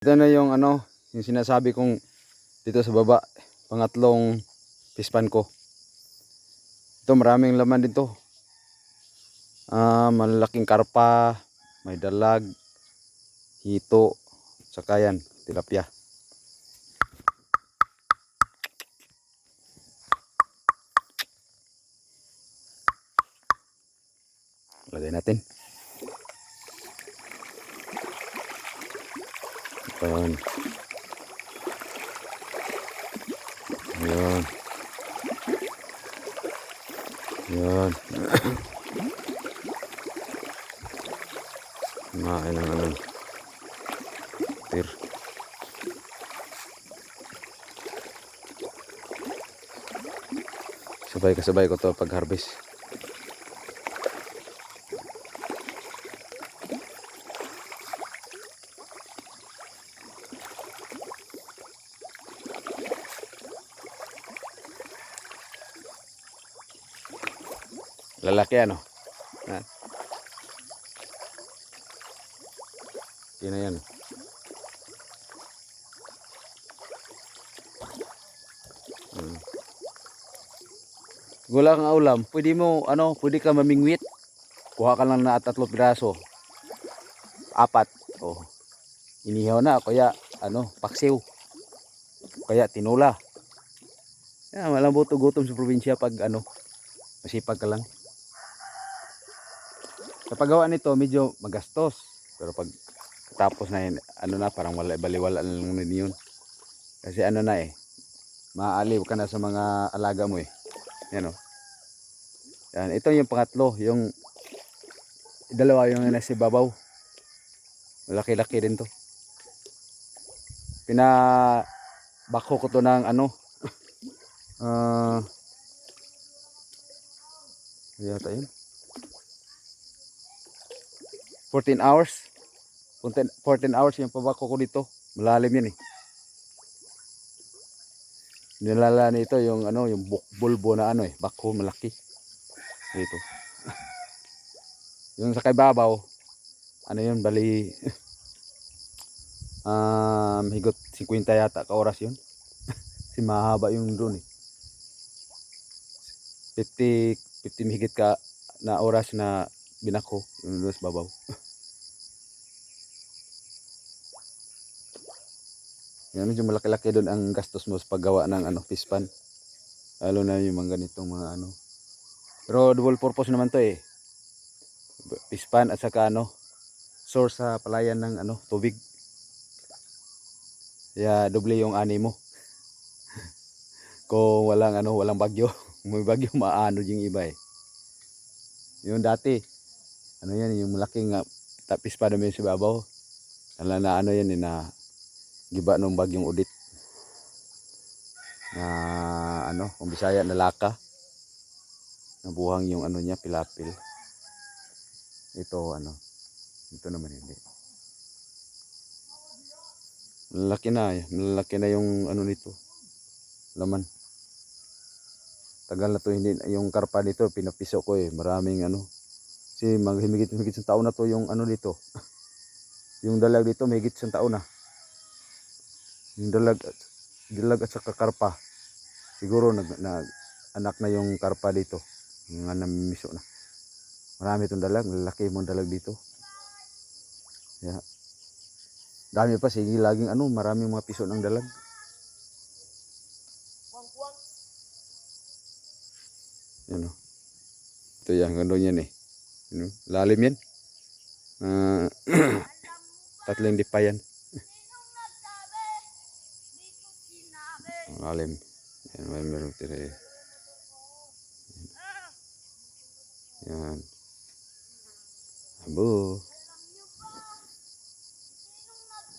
Ito na yung ano, yung sinasabi kong dito sa baba, pangatlong pispan ko. Ito maraming laman dito. Malaking karpa, may dalag, hito, saka yan, tilapia. Lagay natin. Ayan. Ayan. Ayan. Kumain ng ano. Tir. Sabay ko to pag harvest. Lalaki ano. Yan na yan. Gula kang ulam, pwede mo ano, pwede ka mamingwit. Kuha ka lang na 3 piraso. 4. Oh. Inihaw na kaya ano, paksiw. Kaya tinula. Yan, walang gutom sa probinsya pag ano, masipag ka lang. Sa paggawa nito medyo magastos, pero pag tapos na yun, ano na, parang baliwala lang yun. Kasi ano na maaaliw ka na sa mga alaga mo Yan o. Yan, ito yung pangatlo, yung dalawa yung nasa babaw. Malaki-laki din to. Pinabako ko to ng ano, yata yun. 14 hours. 14 hours yung pabako ko dito. Malalim yan Nilala nito yung ano, yung bulbo na ano bako malaki. Dito. Yung sa kaibabaw, ano yun, bali higit 50 yata ka oras yun. Kasi mahaba yung doon 50 higit ka na oras na binako yung doon sa babaw. Yan, medyo malaki-laki doon ang gastos mo sa paggawa ng ano, pispan. Lalo na yung mga ganitong mga ano. Pero double purpose naman to pispan at saka ano, source sa palayan ng ano, tubig. Kaya doble yung ani mo. Kung walang ano, walang bagyo. May bagyo maano yung iba Yung dati, ano yan, yung malaking pispan namin sa babaw. Alam na ano yan na giba nung bagyong udit. Na ano, kung Bisaya na laka. Nabuhang yung ano niya, pilapil. Ito ano, ito naman hindi. Malalaki na yung ano nito, laman. Tagal na to hindi, yung karpa dito pinapiso ko maraming ano. Kasi maghimigit sa taon na to yung ano dito. Yung dalag dito mahigit sa taon na. Yung dalag at saka karpa. Siguro nag anak na yung karpa dito. Mga namimiso na. Marami itong dalag, lalaki mong dalag dito. Yeah. Dami pa, sige laging ano, maraming mga piso ng dalag. Yan Ito yan, gano'n yan lalim yan. 3 dipa yan. Lalim. Yan, meron tira Yan. Abo.